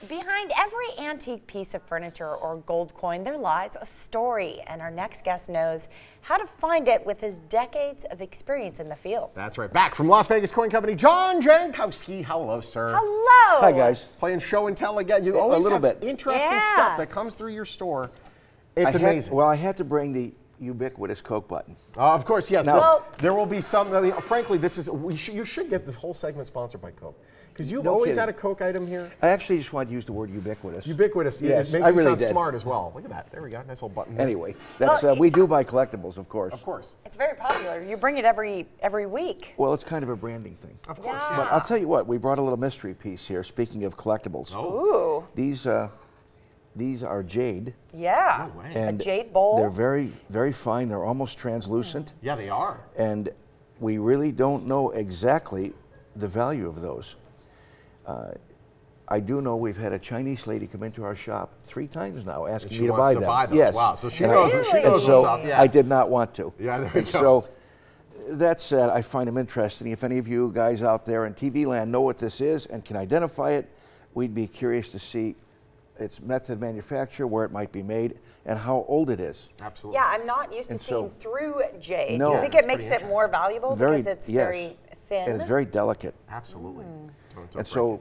Behind every antique piece of furniture or gold coin, there lies a story, and our next guest knows how to find it with his decades of experience in the field. That's right. Back from Las Vegas Coin Company, John Jankowski. Hello, sir. Hello. Hi, guys. Playing show and tell again. You always have interesting stuff that comes through your store. It's amazing. Well, I had to bring the ubiquitous Coke button. Of course, yes. Now, there will be some. I mean, frankly, this is you should get this whole segment sponsored by Coke, because you've always had a Coke item here. I actually just wanted to use the word ubiquitous. Ubiquitous. Yes, it makes you sound smart as well. Look at that. There we go. Nice little button there. Anyway, that's we do buy collectibles, of course. Of course. It's very popular. You bring it every week. Well, it's kind of a branding thing. Of course. Yeah. But I'll tell you what. We brought a little mystery piece here. Speaking of collectibles. Ooh. These are jade. Yeah. No way. And a jade bowl. They're very, very fine. They're almost translucent. Yeah, they are. And we really don't know exactly the value of those. I do know we've had a Chinese lady come into our shop 3 times now asking me to buy them. Those. Yes. Wow. So she And knows. Really? She knows what's up. Yeah. I did not want to. Yeah. There we go. So that said, I find them interesting. If any of you guys out there in TV land know what this is and can identify it, we'd be curious to see its method of manufacture, where it might be made, and how old it is. Absolutely. Yeah, I'm not used to seeing through jade. No. Do you think it makes it more valuable because it's very thin? And it's very delicate. Absolutely.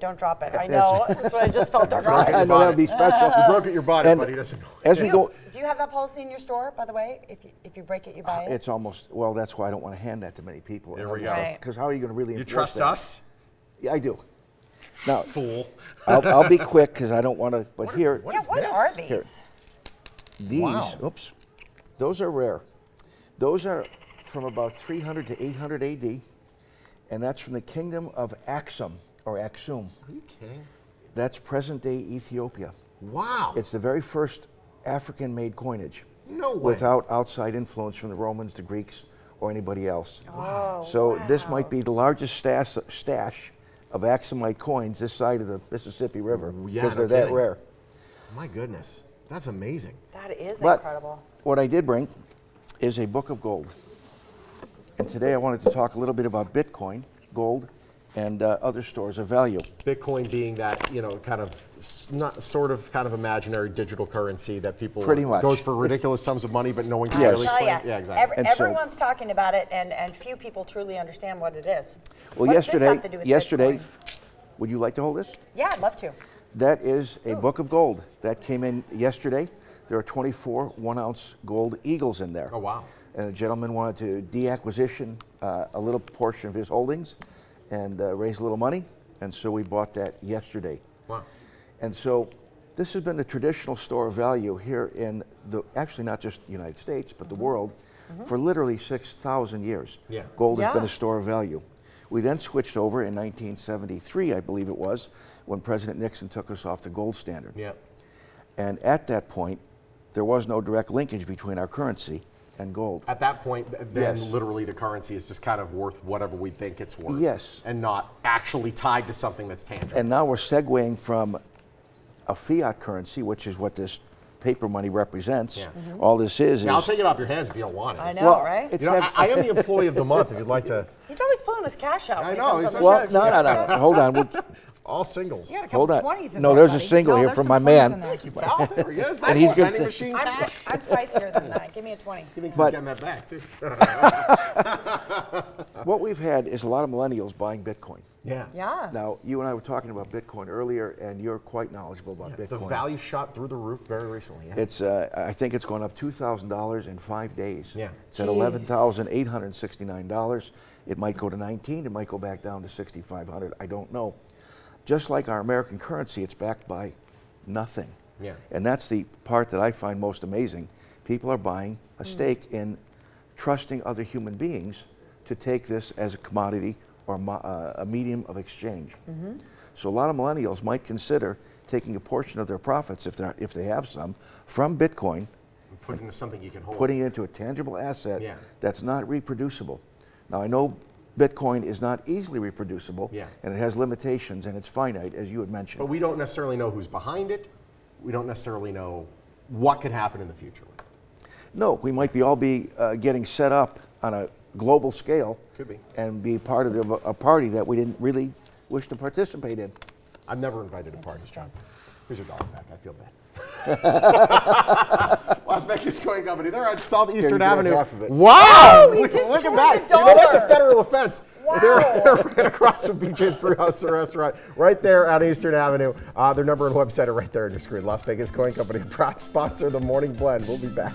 Don't drop it. I know. That's what I just felt to drop it. I know that would be special. You broke it your body, but he doesn't know. As we go, do you have that policy in your store, by the way? If you break it, you buy it? it's almost, well, that's why I don't want to hand that to many people. There we go. Because how are you going to really You enforce trust that? us? Yeah, I do. Now, Fool. I'll be quick because I don't want to, but here. What is what this? are these? Here. These, oops, those are rare. Those are from about 300 to 800 AD, and that's from the kingdom of Aksum, or Aksum. Are you kidding? That's present-day Ethiopia. Wow. It's the very first African-made coinage. No way. Without outside influence from the Romans, the Greeks, or anybody else. Wow. So this might be the largest stash of Aksumite coins this side of the Mississippi River, because they're that rare. My goodness. That's amazing. That is But incredible. what I did bring is a book of gold. And today I wanted to talk a little bit about Bitcoin, gold, and other stores of value. Bitcoin being that, kind of imaginary digital currency that people Pretty much goes for ridiculous sums of money, but no one can Yes. really explain it. Yeah, exactly. Everyone's talking about it, and few people truly understand what it is. Well, What does this have to do with yesterday, Bitcoin? would you like to hold this? Yeah, I'd love to. That is a book of gold that came in yesterday. There are 24 1-ounce gold eagles in there. Oh, wow. And a gentleman wanted to deacquisition a little portion of his holdings and raise a little money, and so we bought that yesterday. Wow. And so this has been the traditional store of value here in actually not just the United States, but the world, for literally 6,000 years. Yeah. Gold has been a store of value. We then switched over in 1973, I believe it was, when President Nixon took us off the gold standard. Yeah. And at that point, there was no direct linkage between our currency and gold. At that point, then Yes. literally the currency is just kind of worth whatever we think it's worth. Yes. And not actually tied to something that's tangible. And now we're segueing from a fiat currency, which is what this paper money represents. Yeah. All this is I'll take it off your hands if you don't want it. I know, right? it's I am the employee of the month if you'd like to. He's always pulling his cash out. I when he know, comes he's on the well, show. no. Hold on. All singles. You got a couple Hold on. 20s in No, there, there's a buddy. single No, here there's from some my 20s man. in there. Thank you, pal. There he is. Nice he's little good. vending machine cash. I'm pricier than that. Give me a 20. He thinks But- he's getting that back, too. What we've had is a lot of millennials buying Bitcoin. Yeah. Yeah. Now, you and I were talking about Bitcoin earlier, and you're quite knowledgeable about Bitcoin. The value shot through the roof very recently. Yeah. It's, I think it's gone up $2,000 in 5 days. Yeah. It's at $11,869. It might go to 19. It might go back down to 6,500. I don't know. Just like our American currency, it's backed by nothing. Yeah. And that's the part that I find most amazing. People are buying a stake in trusting other human beings to take this as a commodity or a medium of exchange. So a lot of millennials might consider taking a portion of their profits, if they have some, from Bitcoin, Put it into something you can hold. putting it into a tangible asset Yeah. that's not reproducible. Now, I know Bitcoin is not easily reproducible, Yeah. and it has limitations, and it's finite, as you had mentioned. But we don't necessarily know who's behind it. We don't necessarily know what could happen in the future with it. No, we might all be getting set up on a global scale. Could be. And be part of a party that we didn't really wish to participate in. I've never invited to parties, John. Here's your dollar back. I feel bad. Las Vegas Coin Company. They're on Southeastern Avenue. Wow! Look at that. You know, that's a federal offense. Wow. They're right across from BJ's Brewhouse and Restaurant, right there on Eastern Avenue. Their number and website are right there on your screen. Las Vegas Coin Company, proud sponsor of the Morning Blend. We'll be back.